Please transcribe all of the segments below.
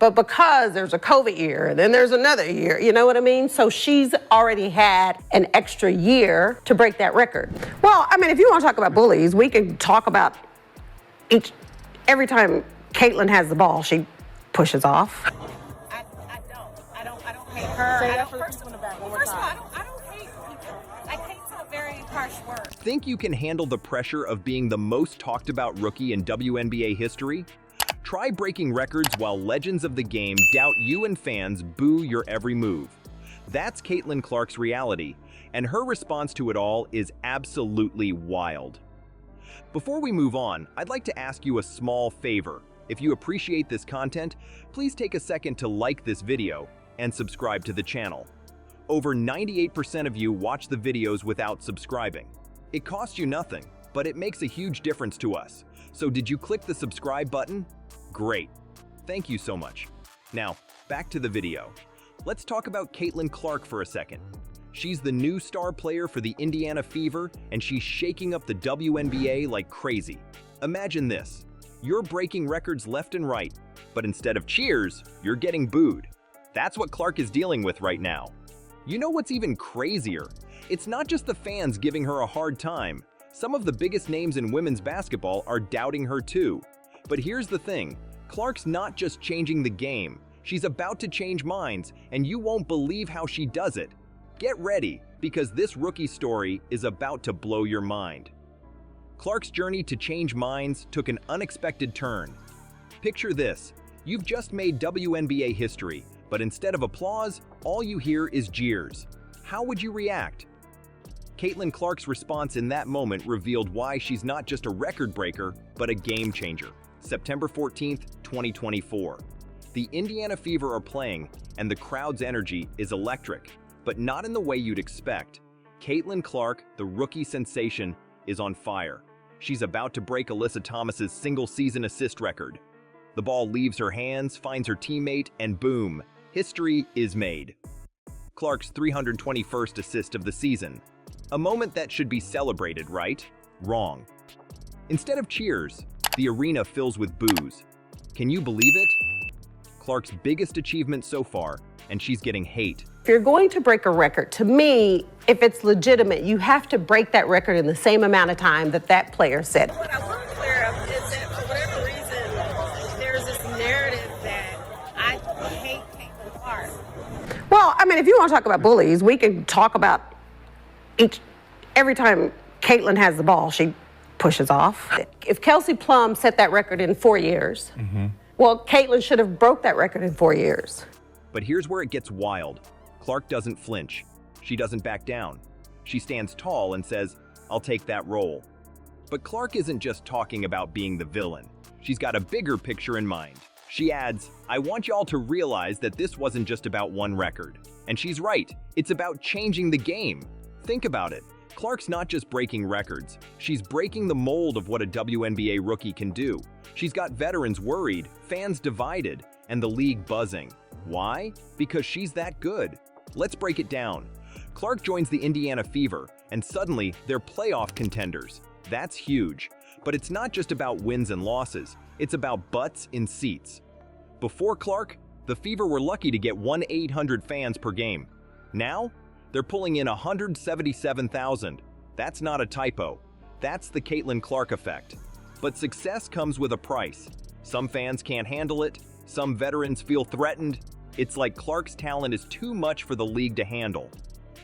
But because there's a COVID year, and then there's another year, you know what I mean? So she's already had an extra year to break that record. Well, I mean, if you want to talk about bullies, we can talk about every time Caitlin has the ball, she pushes off. I don't hate her. First of all, I don't hate people. I hate a very harsh word. Think you can handle the pressure of being the most talked about rookie in WNBA history? Try breaking records while legends of the game doubt you and fans boo your every move. That's Caitlin Clark's reality, and her response to it all is absolutely wild. Before we move on, I'd like to ask you a small favor. If you appreciate this content, please take a second to like this video and subscribe to the channel. Over 98% of you watch the videos without subscribing. It costs you nothing, but it makes a huge difference to us. So did you click the subscribe button? Great. Thank you so much. Now, back to the video. Let's talk about Caitlin Clark for a second. She's the new star player for the Indiana Fever, and she's shaking up the WNBA like crazy. Imagine this. You're breaking records left and right, but instead of cheers, you're getting booed. That's what Clark is dealing with right now. You know what's even crazier? It's not just the fans giving her a hard time. Some of the biggest names in women's basketball are doubting her too. But here's the thing, Clark's not just changing the game, she's about to change minds, and you won't believe how she does it. Get ready, because this rookie story is about to blow your mind. Clark's journey to change minds took an unexpected turn. Picture this, you've just made WNBA history, but instead of applause, all you hear is jeers. How would you react? Caitlin Clark's response in that moment revealed why she's not just a record breaker, but a game changer. September 14th, 2024. The Indiana Fever are playing, and the crowd's energy is electric, but not in the way you'd expect. Caitlin Clark, the rookie sensation, is on fire. She's about to break Alyssa Thomas's single-season assist record. The ball leaves her hands, finds her teammate, and boom, history is made. Clark's 321st assist of the season. A moment that should be celebrated, right? Wrong. Instead of cheers, the arena fills with boos. Can you believe it? Clark's biggest achievement so far, and she's getting hate. If you're going to break a record, to me, if it's legitimate, you have to break that record in the same amount of time that that player said. What I want to clear up is that for whatever reason, there's this narrative that I hate Caitlin Clark. Well, I mean, if you want to talk about bullies, we can talk about every time Caitlin has the ball, she pushes off. If Kelsey Plum set that record in 4 years, well, Caitlin should have broke that record in 4 years. But here's where it gets wild. Clark doesn't flinch. She doesn't back down. She stands tall and says, "I'll take that role." But Clark isn't just talking about being the villain. She's got a bigger picture in mind. She adds, "I want y'all to realize that this wasn't just about one record." And she's right. It's about changing the game. Think about it. Clark's not just breaking records. She's breaking the mold of what a WNBA rookie can do. She's got veterans worried, fans divided, and the league buzzing. Why? Because she's that good. Let's break it down. Clark joins the Indiana Fever, and suddenly they're playoff contenders. That's huge. But it's not just about wins and losses. It's about butts in seats. Before Clark, the Fever were lucky to get 1,800 fans per game. Now, they're pulling in 177,000. That's not a typo. That's the Caitlin Clark effect. But success comes with a price. Some fans can't handle it. Some veterans feel threatened. It's like Clark's talent is too much for the league to handle.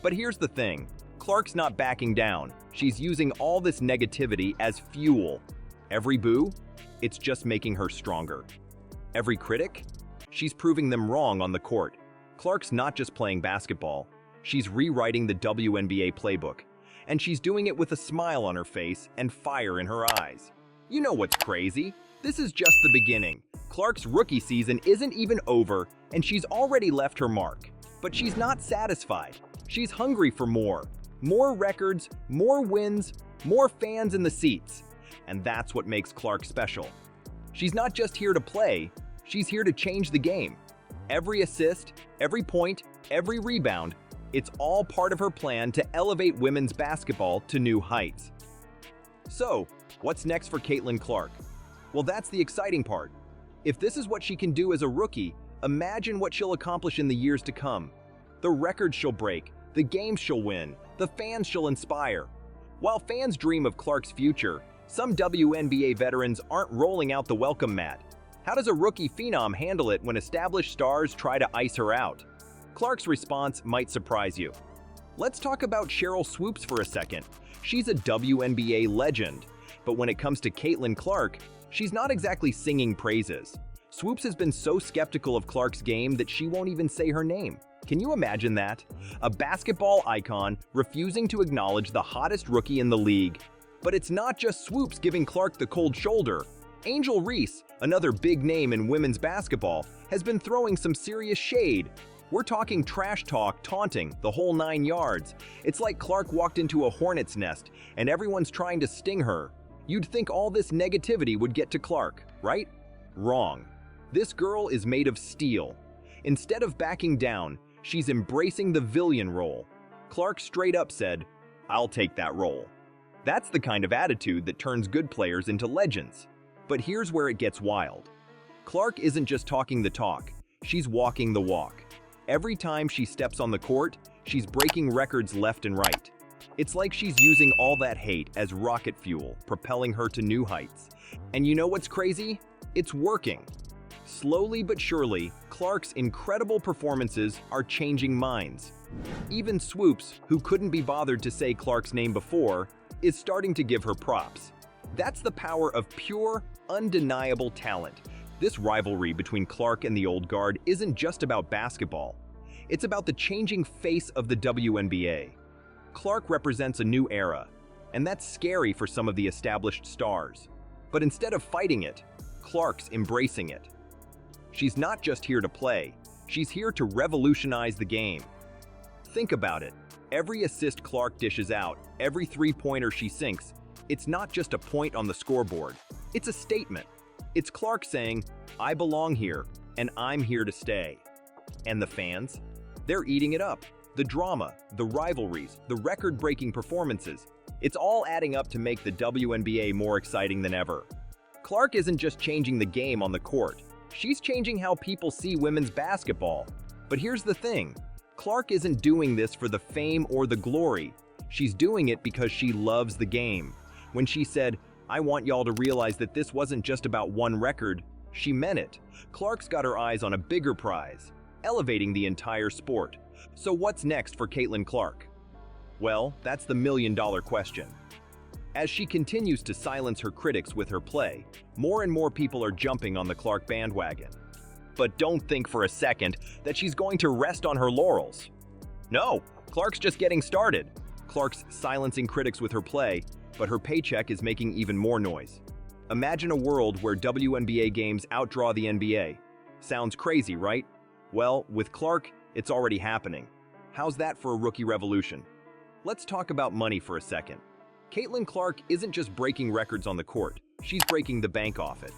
But here's the thing. Clark's not backing down. She's using all this negativity as fuel. Every boo? It's just making her stronger. Every critic? She's proving them wrong on the court. Clark's not just playing basketball. She's rewriting the WNBA playbook. And she's doing it with a smile on her face and fire in her eyes. You know what's crazy? This is just the beginning. Clark's rookie season isn't even over, and she's already left her mark. But she's not satisfied. She's hungry for more. More records, more wins, more fans in the seats. And that's what makes Clark special. She's not just here to play, she's here to change the game. Every assist, every point, every rebound, it's all part of her plan to elevate women's basketball to new heights. So, what's next for Caitlin Clark? Well, that's the exciting part. If this is what she can do as a rookie, Imagine what she'll accomplish in the years to come. The records she'll break, the games she'll win, the fans she'll inspire. While fans dream of Clark's future, some WNBA veterans aren't rolling out the welcome mat. How does a rookie phenom handle it when established stars try to ice her out? Clark's response might surprise you. Let's talk about Cheryl Swoops for a second. She's a WNBA legend, but when it comes to Caitlin Clark, she's not exactly singing praises. Swoops has been so skeptical of Clark's game that she won't even say her name. Can you imagine that? A basketball icon refusing to acknowledge the hottest rookie in the league. But it's not just Swoops giving Clark the cold shoulder. Angel Reese, another big name in women's basketball, has been throwing some serious shade. We're talking trash talk, taunting, the whole 9 yards. It's like Clark walked into a hornet's nest and everyone's trying to sting her. You'd think all this negativity would get to Clark, right? Wrong. This girl is made of steel. Instead of backing down, she's embracing the villain role. Clark straight up said, "I'll take that role." That's the kind of attitude that turns good players into legends. But here's where it gets wild. Clark isn't just talking the talk, she's walking the walk. Every time she steps on the court, she's breaking records left and right. It's like she's using all that hate as rocket fuel, propelling her to new heights. And you know what's crazy? It's working. Slowly but surely, Clark's incredible performances are changing minds. Even Swoops, who couldn't be bothered to say Clark's name before, is starting to give her props. That's the power of pure, undeniable talent. This rivalry between Clark and the old guard isn't just about basketball. It's about the changing face of the WNBA. Clark represents a new era, and that's scary for some of the established stars. But instead of fighting it, Clark's embracing it. She's not just here to play, she's here to revolutionize the game. Think about it. Every assist Clark dishes out, every three-pointer she sinks, it's not just a point on the scoreboard. It's a statement. It's Clark saying, "I belong here, and I'm here to stay." And the fans? They're eating it up. The drama, the rivalries, the record-breaking performances, it's all adding up to make the WNBA more exciting than ever. Clark isn't just changing the game on the court. She's changing how people see women's basketball. But here's the thing. Clark isn't doing this for the fame or the glory. She's doing it because she loves the game. When she said, "I want y'all to realize that this wasn't just about one record," she meant it. Clark's got her eyes on a bigger prize, elevating the entire sport. So what's next for Caitlin Clark? Well, that's the million-dollar question. As she continues to silence her critics with her play, more and more people are jumping on the Clark bandwagon. But don't think for a second that she's going to rest on her laurels. No, Clark's just getting started. Clark's silencing critics with her play, but her paycheck is making even more noise. Imagine a world where WNBA games outdraw the NBA. Sounds crazy, right? Well, with Clark, it's already happening. How's that for a rookie revolution? Let's talk about money for a second. Caitlin Clark isn't just breaking records on the court, she's breaking the bank off it.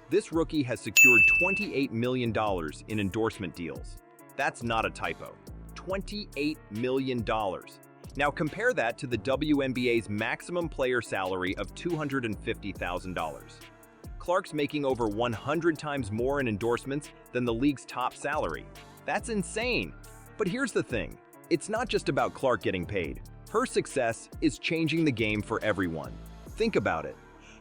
This rookie has secured $28 million in endorsement deals. That's not a typo. $28 million. Now compare that to the WNBA's maximum player salary of $250,000. Clark's making over 100 times more in endorsements than the league's top salary. That's insane. But here's the thing. It's not just about Clark getting paid. Her success is changing the game for everyone. Think about it.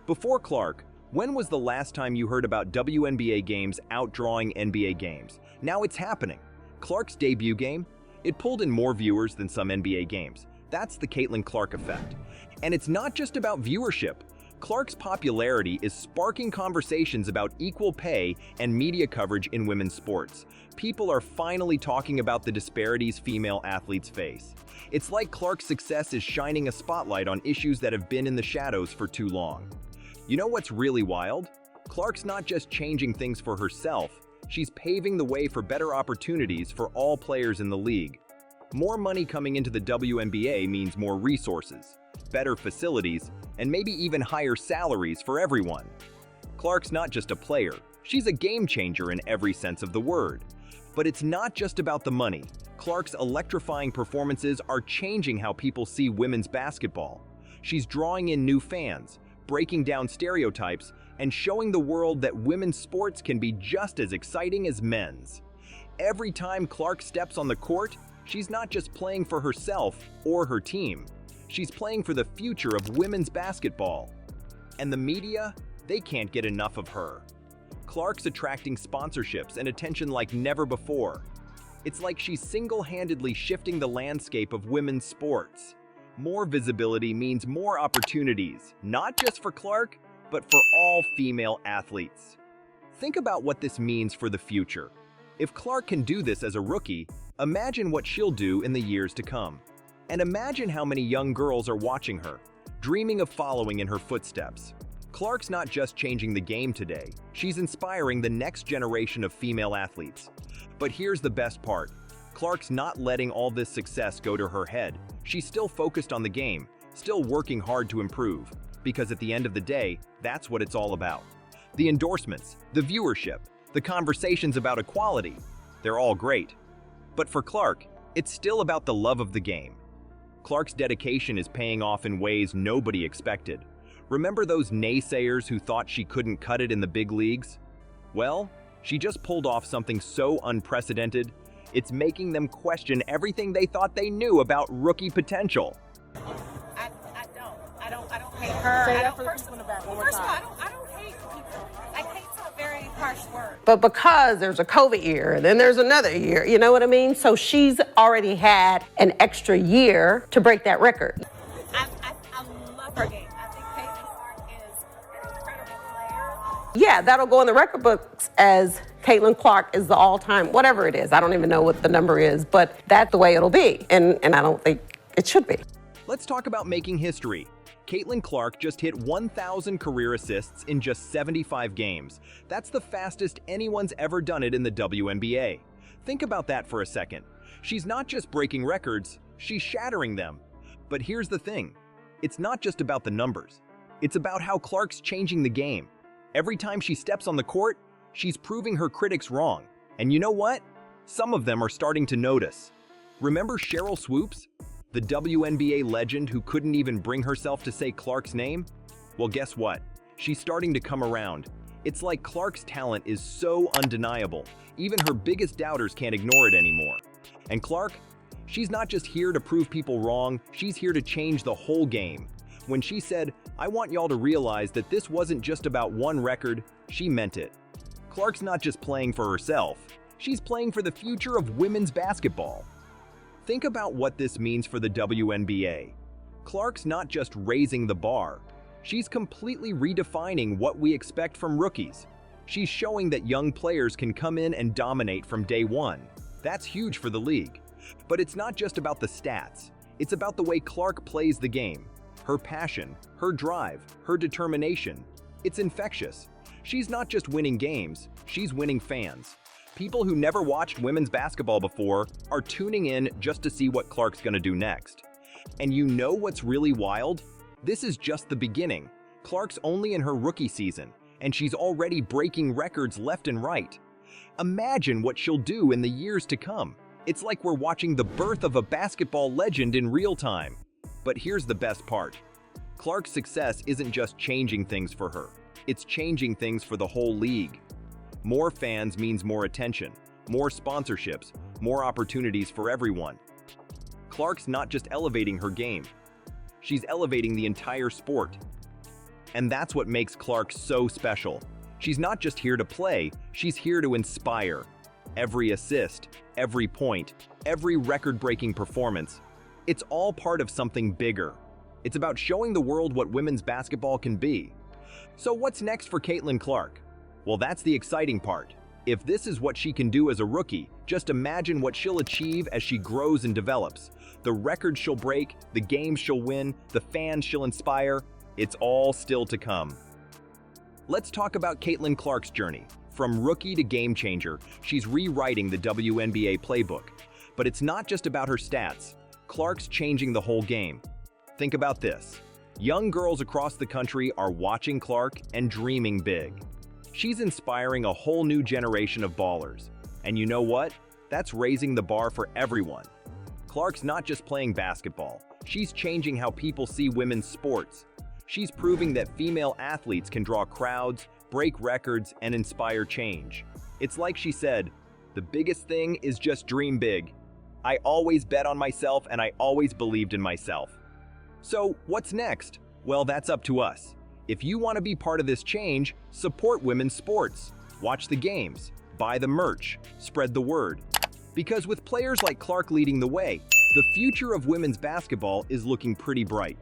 Before Clark, when was the last time you heard about WNBA games outdrawing NBA games? Now it's happening. Clark's debut game? It pulled in more viewers than some NBA games. That's the Caitlin Clark effect. And it's not just about viewership. Clark's popularity is sparking conversations about equal pay and media coverage in women's sports. People are finally talking about the disparities female athletes face. It's like Clark's success is shining a spotlight on issues that have been in the shadows for too long. You know what's really wild? Clark's not just changing things for herself, she's paving the way for better opportunities for all players in the league. More money coming into the WNBA means more resources, better facilities, and maybe even higher salaries for everyone. Clark's not just a player, she's a game changer in every sense of the word. But it's not just about the money. Clark's electrifying performances are changing how people see women's basketball. She's drawing in new fans, breaking down stereotypes, and showing the world that women's sports can be just as exciting as men's. Every time Clark steps on the court, she's not just playing for herself or her team. She's playing for the future of women's basketball. And the media, they can't get enough of her. Clark's attracting sponsorships and attention like never before. It's like she's single-handedly shifting the landscape of women's sports. More visibility means more opportunities, not just for Clark, but for all female athletes. Think about what this means for the future. If Clark can do this as a rookie, imagine what she'll do in the years to come. And imagine how many young girls are watching her, dreaming of following in her footsteps. Clark's not just changing the game today, she's inspiring the next generation of female athletes. But here's the best part. Clark's not letting all this success go to her head. She's still focused on the game, still working hard to improve. Because at the end of the day, that's what it's all about. The endorsements, the viewership, the conversations about equality, they're all great. But for Clark, it's still about the love of the game. Clark's dedication is paying off in ways nobody expected. Remember those naysayers who thought she couldn't cut it in the big leagues? Well, she just pulled off something so unprecedented, it's making them question everything they thought they knew about rookie potential. I don't hate her. Say that for the people in the back one more First of all, time. I don't hate people. I hate a very harsh word. But because there's a COVID year, then there's another year, you know what I mean? So she's already had an extra year to break that record. I love her game. I think Caitlin Clark is an incredible player. Yeah, that'll go in the record books as Caitlin Clark is the all-time, whatever it is. I don't even know what the number is, but that's the way it'll be. And I don't think it should be. Let's talk about making history. Caitlin Clark just hit 1,000 career assists in just 75 games. That's the fastest anyone's ever done it in the WNBA. Think about that for a second. She's not just breaking records, she's shattering them. But here's the thing. It's not just about the numbers. It's about how Clark's changing the game. Every time she steps on the court, she's proving her critics wrong. And you know what? Some of them are starting to notice. Remember Cheryl Swoops? The WNBA legend who couldn't even bring herself to say Clark's name? Well, guess what? She's starting to come around. It's like Clark's talent is so undeniable, even her biggest doubters can't ignore it anymore. And Clark, she's not just here to prove people wrong, she's here to change the whole game. When she said, "I want y'all to realize that this wasn't just about one record," she meant it. Clark's not just playing for herself, she's playing for the future of women's basketball. Think about what this means for the WNBA. Clark's not just raising the bar. She's completely redefining what we expect from rookies. She's showing that young players can come in and dominate from day one. That's huge for the league. But it's not just about the stats. It's about the way Clark plays the game. Her passion, her drive, her determination. It's infectious. She's not just winning games, she's winning fans. People who never watched women's basketball before are tuning in just to see what Clark's gonna do next. And you know what's really wild? This is just the beginning. Clark's only in her rookie season, and she's already breaking records left and right. Imagine what she'll do in the years to come. It's like we're watching the birth of a basketball legend in real time. But here's the best part. Clark's success isn't just changing things for her. It's changing things for the whole league. More fans means more attention, more sponsorships, more opportunities for everyone. Clark's not just elevating her game. She's elevating the entire sport. And that's what makes Clark so special. She's not just here to play, she's here to inspire. Every assist, every point, every record-breaking performance, it's all part of something bigger. It's about showing the world what women's basketball can be. So what's next for Caitlin Clark? Well, that's the exciting part. If this is what she can do as a rookie, just imagine what she'll achieve as she grows and develops. The records she'll break, the games she'll win, the fans she'll inspire, it's all still to come. Let's talk about Caitlin Clark's journey. From rookie to game changer, she's rewriting the WNBA playbook. But it's not just about her stats. Clark's changing the whole game. Think about this. Young girls across the country are watching Clark and dreaming big. She's inspiring a whole new generation of ballers. And you know what? That's raising the bar for everyone. Clark's not just playing basketball. She's changing how people see women's sports. She's proving that female athletes can draw crowds, break records, and inspire change. It's like she said, The biggest thing is just dream big. I always bet on myself and I always believed in myself. So, what's next? Well, that's up to us. If you want to be part of this change, support women's sports. Watch the games, buy the merch, spread the word. Because with players like Clark leading the way, the future of women's basketball is looking pretty bright.